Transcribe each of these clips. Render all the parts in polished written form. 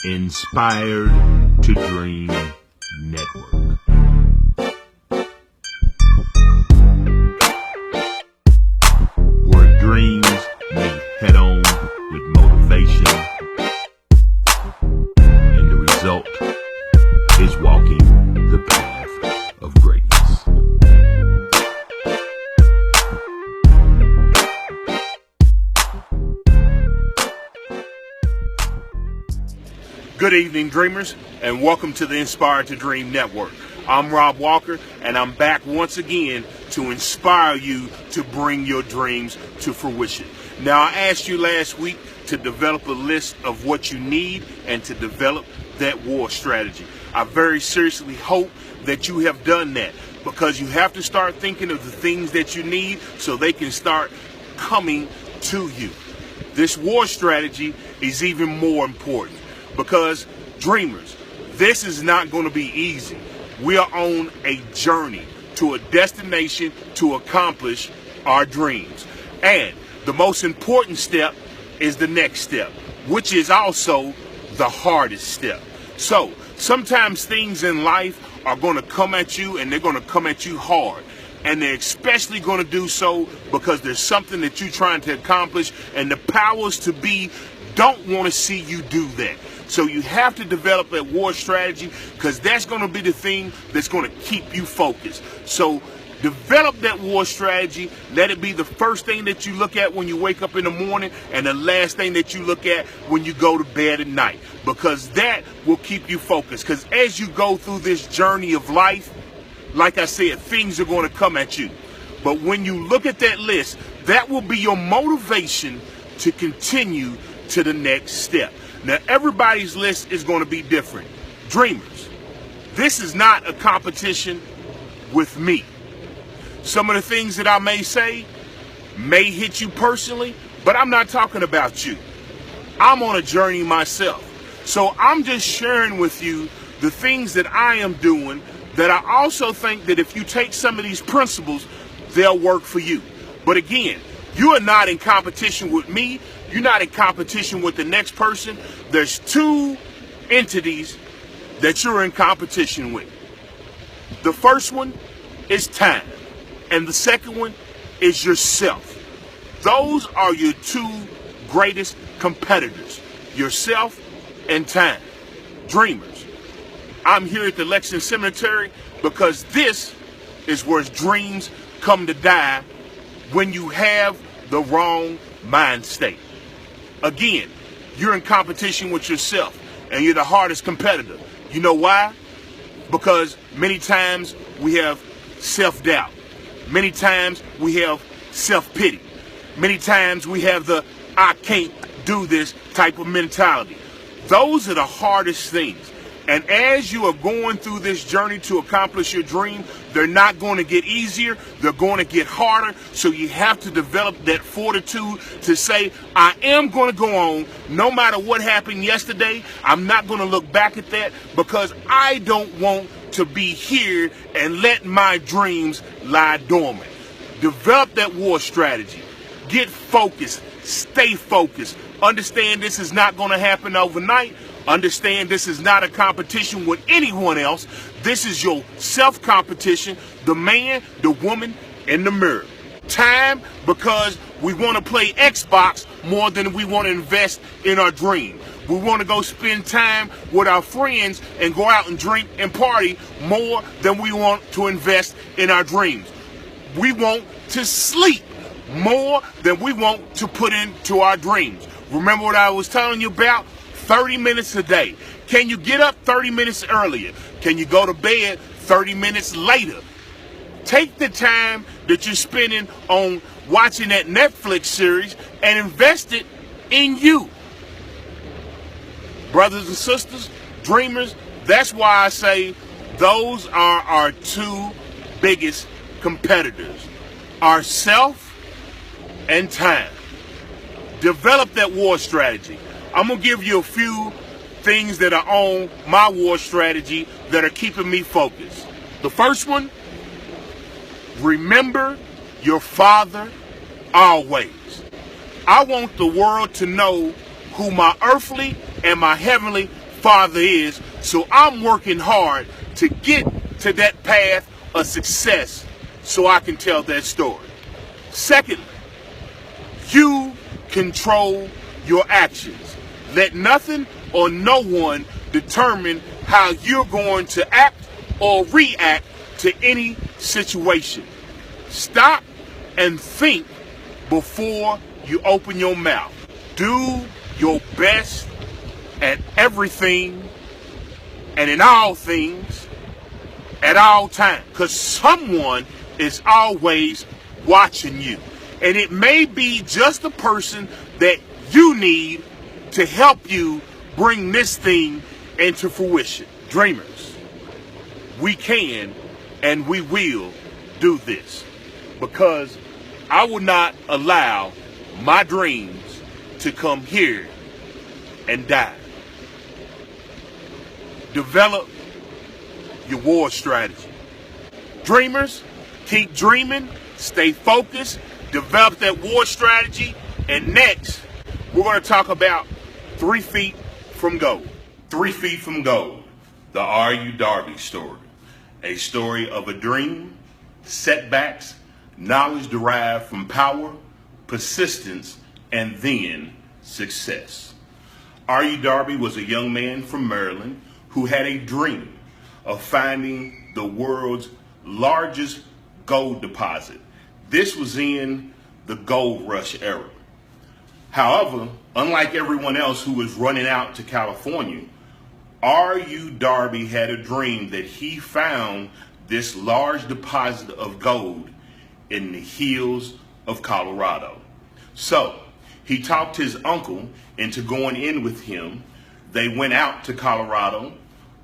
Inspired to Dream Network. Where dreams meet head on with motivation, and the result is walking the path of greatness. Good evening, dreamers, and welcome to the Inspired to Dream Network. I'm Rob Walker, and I'm back once again to inspire you to bring your dreams to fruition. Now, I asked you last week to develop a list of what you need and to develop that war strategy. I very seriously hope that you have done that, because you have to start thinking of the things that you need so they can start coming to you. This war strategy is even more important. Because, dreamers, this is not going to be easy. We are on a journey to a destination to accomplish our dreams. And the most important step is the next step, which is also the hardest step. So, sometimes things in life are going to come at you, and they're going to come at you hard. And they're especially going to do so because there's something that you're trying to accomplish, and the powers to be don't want to see you do that. So you have to develop that war strategy, because that's going to be the thing that's going to keep you focused. So develop that war strategy. Let it be the first thing that you look at when you wake up in the morning, and the last thing that you look at when you go to bed at night, because that will keep you focused. Because as you go through this journey of life, like I said, things are going to come at you. But when you look at that list, that will be your motivation to continue to the next step. Now, everybody's list is going to be different. Dreamers, this is not a competition with me. Some of the things that I may say may hit you personally, but I'm not talking about you. I'm on a journey myself. So I'm just sharing with you the things that I am doing, that I also think that if you take some of these principles, they'll work for you. But again, you are not in competition with me. You're not in competition with the next person. There's two entities that you're in competition with. The first one is time, and the second one is yourself. Those are your two greatest competitors, yourself and time. Dreamers, I'm here at the Lexington Cemetery because this is where dreams come to die when you have the wrong mind state. Again, you're in competition with yourself, and you're the hardest competitor. You know why? Because many times we have self-doubt. Many times we have self-pity. Many times we have the I can't do this type of mentality. Those are the hardest things. And as you are going through this journey to accomplish your dream, they're not going to get easier. They're going to get harder. So you have to develop that fortitude to say, I am going to go on no matter what happened yesterday. I'm not going to look back at that, because I don't want to be here and let my dreams lie dormant. Develop that war strategy. Get focused. Stay focused. Understand this is not going to happen overnight. Understand this is not a competition with anyone else. This is your self-competition, the man, the woman, and the mirror. Time, because we want to play Xbox more than we want to invest in our dream. We want to go spend time with our friends and go out and drink and party more than we want to invest in our dreams. We want to sleep more than we want to put into our dreams. Remember what I was telling you about? 30 minutes a day. Can you get up 30 minutes earlier? Can you go to bed 30 minutes later? Take the time that you're spending on watching that Netflix series and invest it in you. Brothers and sisters, dreamers, that's why I say those are our two biggest competitors, ourself and time. Develop that war strategy. I'm going to give you a few things that are on my war strategy that are keeping me focused. The first one, remember your Father always. I want the world to know who my earthly and my heavenly father is. So I'm working hard to get to that path of success so I can tell that story. Secondly, you control your actions. Let nothing or no one determine how you're going to act or react to any situation. Stop and think before you open your mouth. Do your best at everything and in all things at all times, because someone is always watching you. And it may be just the person that you need to help you bring this thing into fruition. Dreamers, we can and we will do this, because I will not allow my dreams to come here and die. Develop your war strategy. Dreamers, keep dreaming, stay focused, develop that war strategy, and next, we're going to talk about 3 feet from gold. 3 feet from gold, the R.U. Darby story. A story of a dream, setbacks, knowledge derived from power, persistence, and then success. R.U. Darby was a young man from Maryland who had a dream of finding the world's largest gold deposit. This was in the gold rush era. However, unlike everyone else who was running out to California, R.U. Darby had a dream that he found this large deposit of gold in the hills of Colorado. So he talked his uncle into going in with him. They went out to Colorado,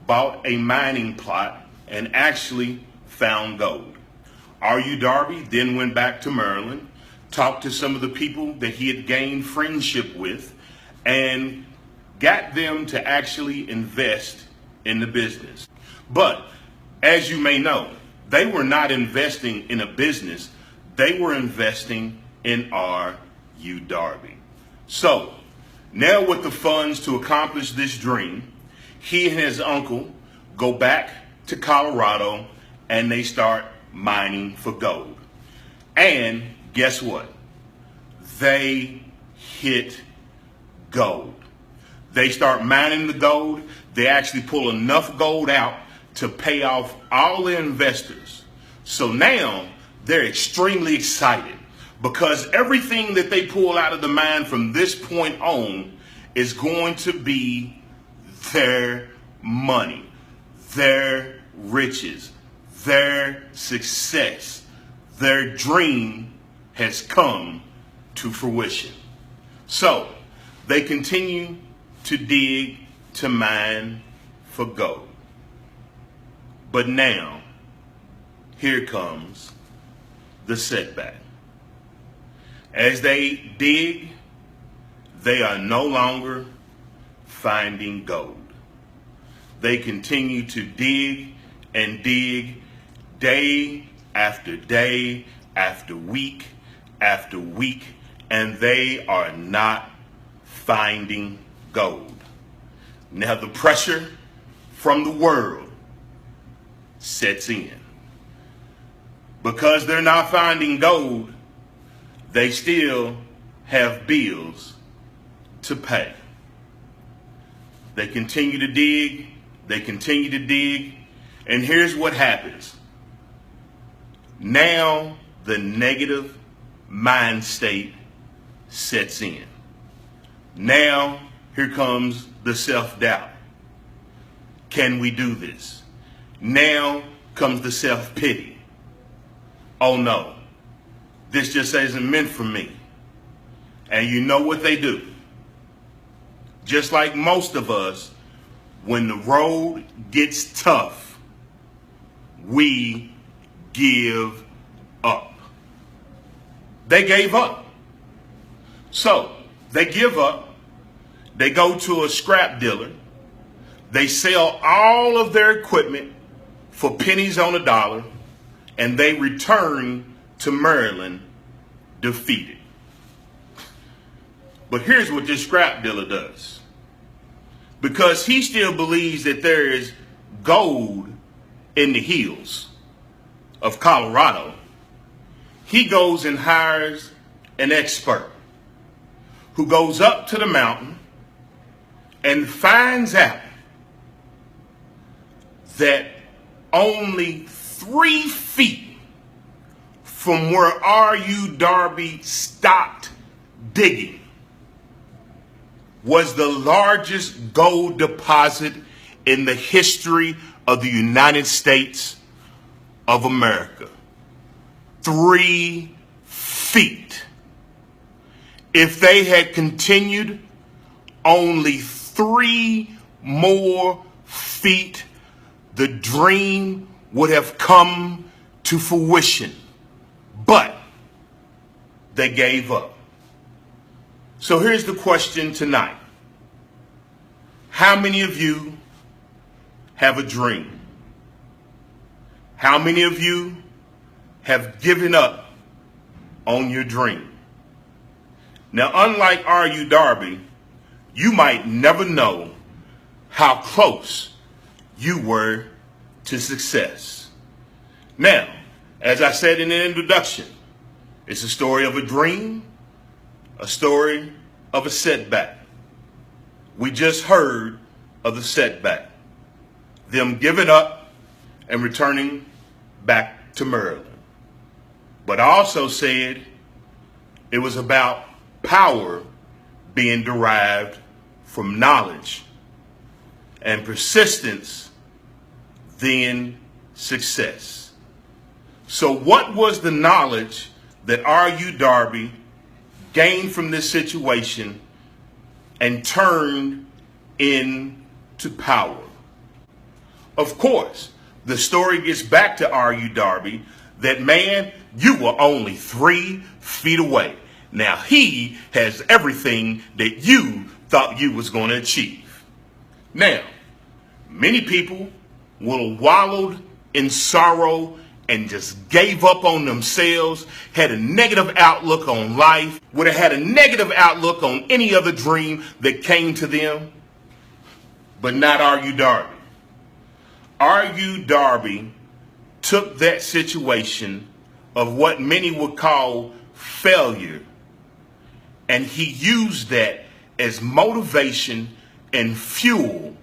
bought a mining plot, and actually found gold. R.U. Darby then went back to Maryland, talked to some of the people that he had gained friendship with, and got them to actually invest in the business. But as you may know, they were not investing in a business, they were investing in R.U. Darby. So now with the funds to accomplish this dream, he and his uncle go back to Colorado and they start mining for gold. And guess what? They hit gold. They start mining the gold. They actually pull enough gold out to pay off all the investors. So now they're extremely excited, because everything that they pull out of the mine from this point on is going to be their money, their riches, their success. Their dream has come to fruition. So they continue to dig, to mine for gold. But now, here comes the setback. As they dig, they are no longer finding gold. They continue to dig and dig day after day, after week, and they are not finding gold. Now the pressure from the world sets in. Because they're not finding gold, they still have bills to pay. They continue to dig, and here's what happens. Now the negative mind state sets in. Now here comes the self-doubt. Can we do this? Now comes the self-pity. Oh no, this just isn't meant for me. And you know what they do? Just like most of us, when the road gets tough, we give up. They gave up. So they give up. They go to a scrap dealer. They sell all of their equipment for pennies on a dollar, and they return to Maryland defeated. But here's what this scrap dealer does. because he still believes that there is gold in the hills of Colorado, he goes and hires an expert who goes up to the mountain and finds out that only 3 feet from where R.U. Darby stopped digging was the largest gold deposit in the history of the United States of America. 3 feet. If they had continued, only 3 more feet, the dream would have come to fruition. But they gave up. So here's the question tonight. How many of you have a dream? How many of you have given up on your dream? Now, unlike R.U. Darby, you might never know how close you were to success. Now, as I said in the introduction, it's a story of a dream, a story of a setback. We just heard of the setback, them giving up and returning back to Maryland. But I also said it was about power being derived from knowledge, and persistence, then success. So what was the knowledge that R.U. Darby gained from this situation and turned into power? Of course, the story gets back to R.U. Darby that, man, you were only 3 feet away. Now he has everything that you thought you was going to achieve. Now, many people will have wallowed in sorrow and just gave up on themselves, had a negative outlook on life, would have had a negative outlook on any other dream that came to them, but not R.U. Darby. R.U. Darby took that situation of what many would call failure, and he used that as motivation and fuel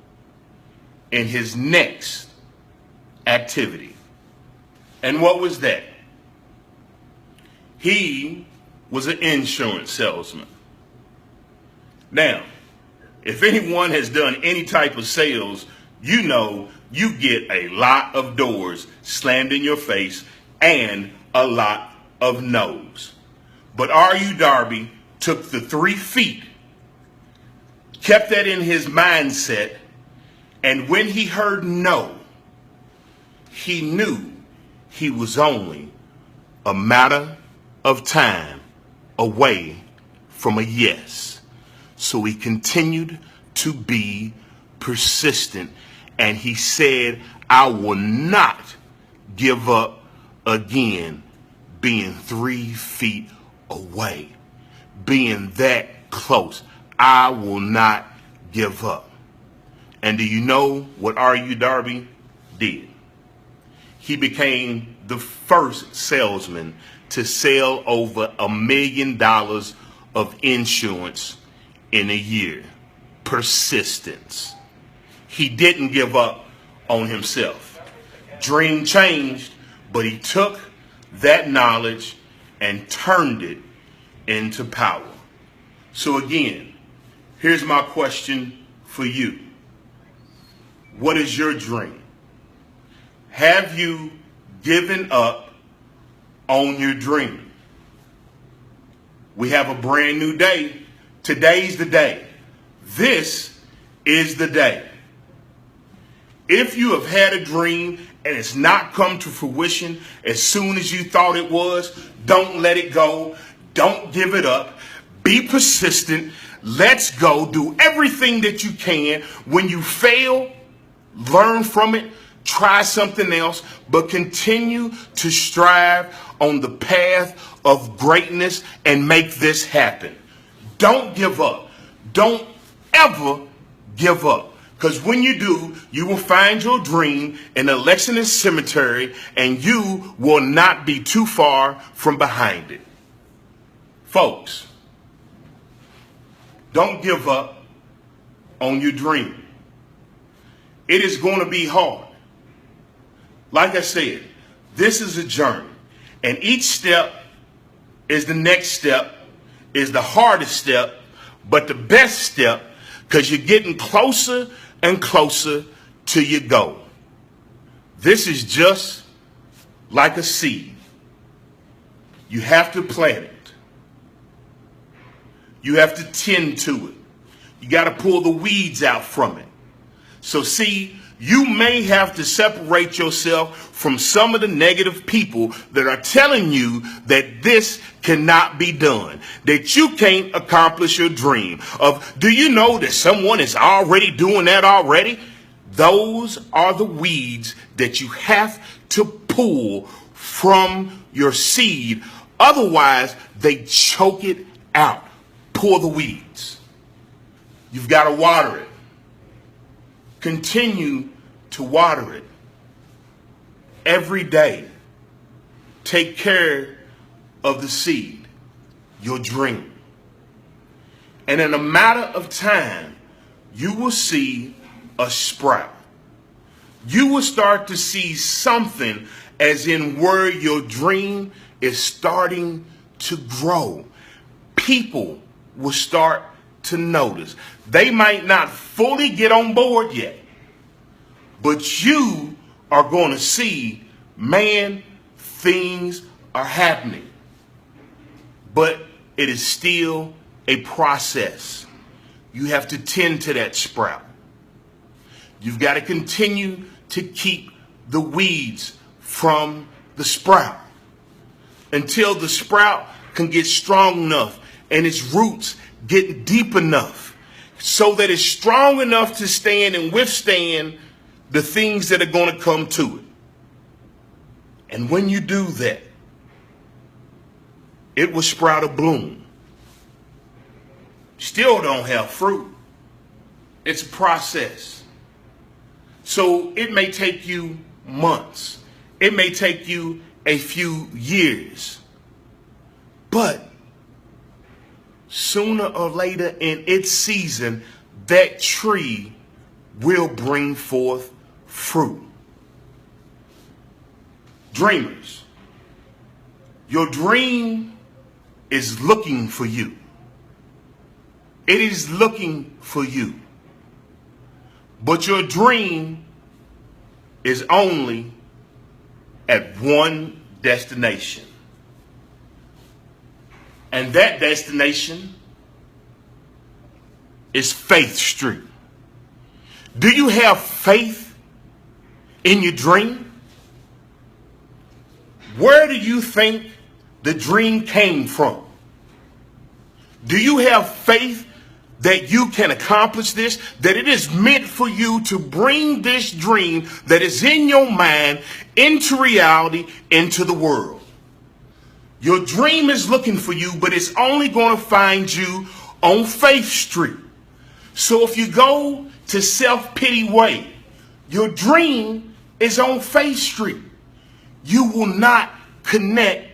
in his next activity. And what was that? He was an insurance salesman. Now, if anyone has done any type of sales, you know you get a lot of doors slammed in your face and a lot of no's. But R.U. Darby took the 3 feet, kept that in his mindset, and when he heard no, he knew he was only a matter of time away from a yes. So he continued to be persistent, and he said, I will not give up again, being 3 feet away, being that close. I will not give up. And do you know what R.U. Darby did? He became the first salesman to sell over $1 million of insurance in a year. Persistence. He didn't give up on himself. Dream changed, but he took that knowledge and turned it into power. So again, here's my question for you. What is your dream? Have you given up on your dream? We have a brand new day. Today's the day. This is the day. If you have had a dream and it's not come to fruition as soon as you thought it was, don't let it go. Don't give it up. Be persistent. Let's go. Do everything that you can. When you fail, learn from it. Try something else, but continue to strive on the path of greatness and make this happen. Don't give up. Don't ever give up. Because when you do, you will find your dream in the Lexington Cemetery, and you will not be too far from behind it. Folks, don't give up on your dream. It is going to be hard. Like I said, this is a journey, and each step is the next step, is the hardest step, but the best step, because you're getting closer and closer to your goal. This is just like a seed. You have to plant it. You have to tend to it. You got to pull the weeds out from it. So see, you may have to separate yourself from some of the negative people that are telling you that this cannot be done, that you can't accomplish your dream. Do you know that someone is already doing that already? Those are the weeds that you have to pull from your seed. Otherwise, they choke it out. Pull the weeds. You've got to water it. Continue to water it every day. Take care of the seed, your dream. And in a matter of time, you will see a sprout. You will start to see something, as in where your dream is starting to grow. People will start to notice. They might not fully get on board yet, but you are going to see, man, things are happening. But it is still a process. You have to tend to that sprout. You've got to continue to keep the weeds from the sprout until the sprout can get strong enough and its roots get deep enough so that it's strong enough to stand and withstand the things that are going to come to it. And when you do that, it will sprout a bloom. Still don't have fruit. It's a process. So it may take you months. It may take you a few years. But sooner or later in its season, that tree will bring forth fruit. Dreamers, your dream is looking for you. It is looking for you. But your dream is only at one destination. And that destination is Faith Street. Do you have faith in your dream? Where do you think the dream came from? Do you have faith that you can accomplish this? That it is meant for you to bring this dream that is in your mind into reality, into the world? Your dream is looking for you, but it's only going to find you on Faith Street. So if you go to Self-Pity Way, your dream is on Faith Street. You will not connect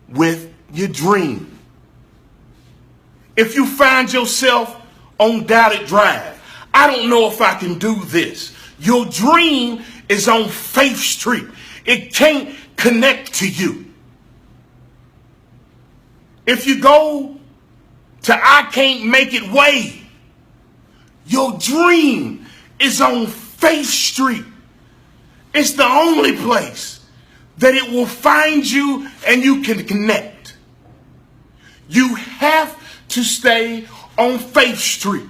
with your dream. If you find yourself on Doubted Drive, I don't know if I can do this. Your dream is on Faith Street. It can't connect to you. If you go to I Can't Make It Way, your dream is on Faith Street. It's the only place that it will find you and you can connect. You have to stay on Faith Street.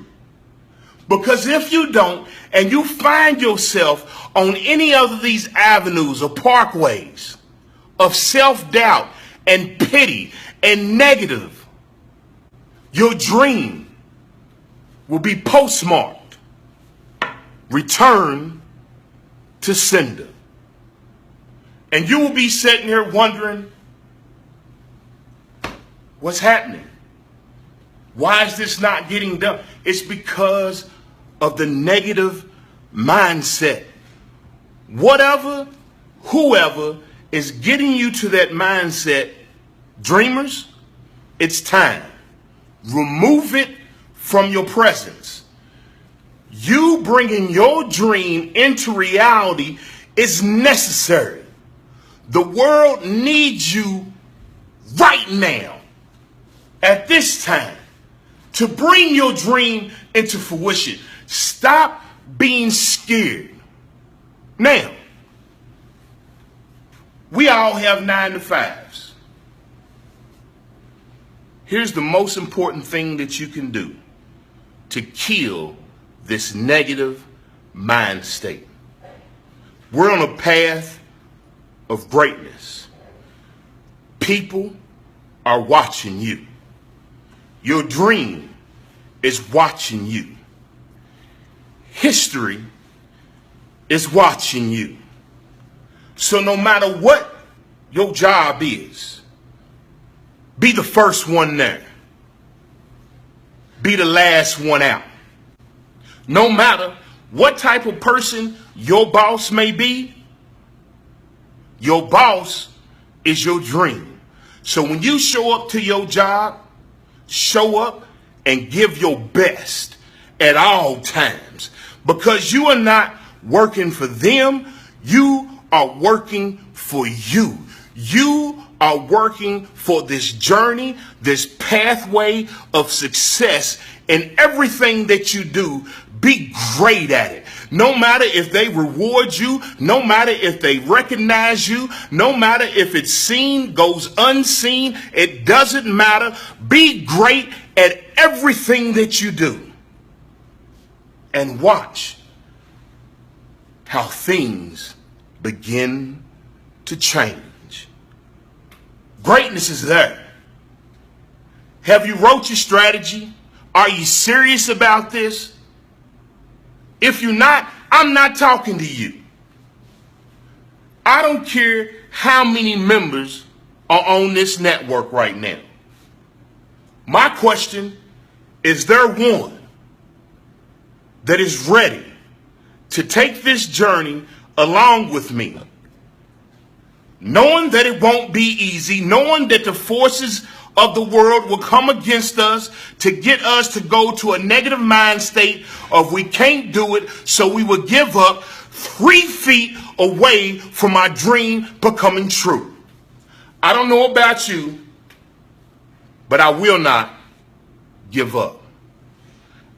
Because if you don't, and you find yourself on any of these avenues or parkways of self-doubt and pity and negative, your dream will be postmarked, return to sender. And you will be sitting here wondering, what's happening? Why is this not getting done? It's because of the negative mindset. Whatever, whoever is getting you to that mindset, dreamers, it's time. Remove it from your presence. You bringing your dream into reality is necessary. The world needs you right now, at this time, to bring your dream into fruition. Stop being scared. Now, we all have 9 to 5s. Here's the most important thing that you can do to kill this negative mind state. We're on a path of greatness. People are watching you. Your dream is watching you. History is watching you. So no matter what your job is, be the first one there. Be the last one out. No matter what type of person your boss may be, your boss is your dream. So when you show up to your job, show up and give your best at all times, because you are not working for them. You are working for you. You are working for this journey, this pathway of success, and everything that you do, be great at it. No matter if they reward you, no matter if they recognize you, no matter if it's seen, goes unseen, it doesn't matter. Be great at everything that you do. And watch how things begin to change. Greatness is there. Have you wrote your strategy? Are you serious about this? If you're not, I'm not talking to you. I don't care how many members are on this network right now. My question is, there one that is ready to take this journey along with me, knowing that it won't be easy, knowing that the forces of the world will come against us to get us to go to a negative mind state of we can't do it, so we will give up 3 feet away from our dream becoming true. I don't know about you, but I will not give up.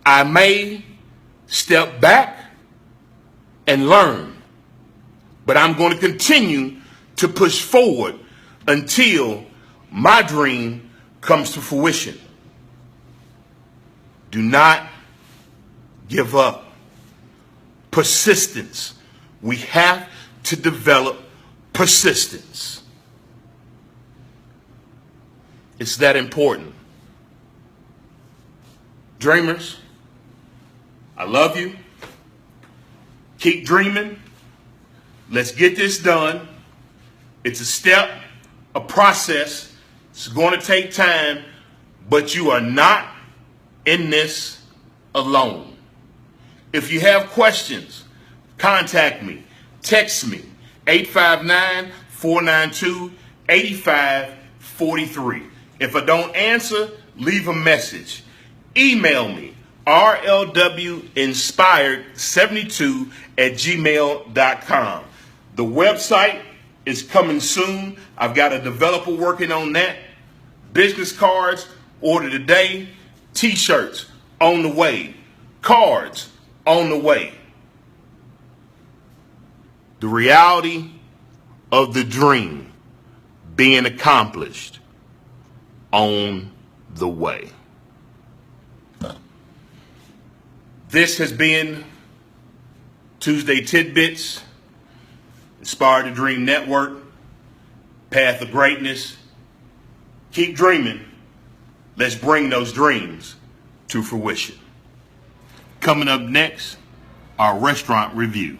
I may step back and learn, but I'm going to continue to push forward until my dream comes to fruition. Do not give up. Persistence. We have to develop persistence. It's that important. Dreamers, I love you. Keep dreaming. Let's get this done. It's a step, a process. It's going to take time, but you are not in this alone. If you have questions, contact me. Text me, 859-492-8543. If I don't answer, leave a message. Email me, rlwinspired72@gmail.com. The website is coming soon. I've got a developer working on that. Business cards, order today. T-shirts, on the way. Cards, on the way. The reality of the dream being accomplished, on the way. This has been Tuesday Tidbits, Inspire to Dream Network, Path of Greatness. Keep dreaming. Let's bring those dreams to fruition. Coming up next, our restaurant review.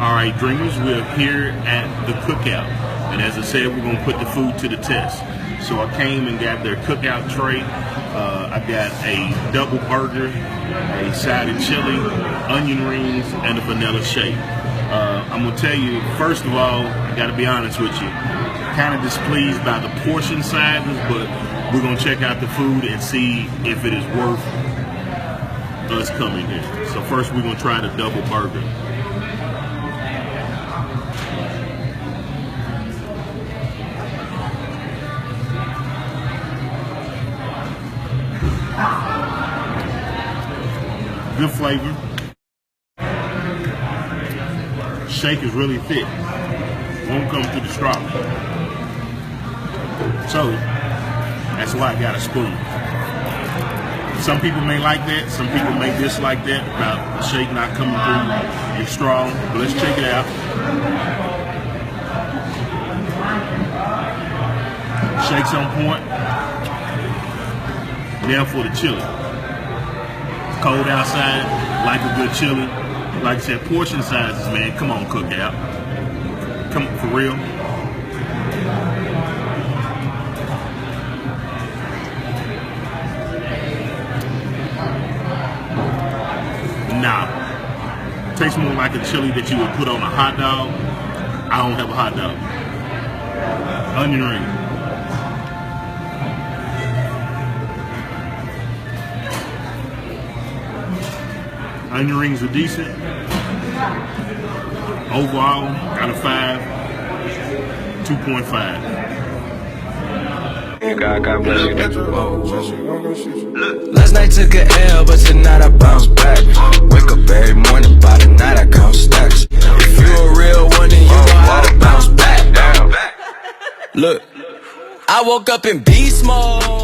All right, Dreamers, we're here at the cookout. And as I said, we're going to put the food to the test. So I came and got their cookout tray. I got a double burger, a side of chili, onion rings, and a vanilla shake. I'm going to tell you, first of all, I got to be honest with you, kind of displeased by the portion sizes, but we're going to check out the food and see if it is worth us coming here. So first we're going to try the double burger. Good flavor. Shake is really thick. Won't come through the straw. So that's why I got a spoon. Some people may like that. Some people may dislike that about the shake not coming through a straw. But let's check it out. Shake's on point. Now for the chili. Cold outside, like a good chili. Like I said, portion sizes, man. Come on, cookout. Come on, for real. Nah. Tastes more like a chili that you would put on a hot dog. I don't have a hot dog. Onion ring. Onion rings are decent. Overall, out of 5, 2.5. God bless you, nigga. Last night took a L, but tonight I bounce back. Wake up every morning, by the night I count stacks. If you a real one, then you know how to bounce back. Look, I woke up in beast mode.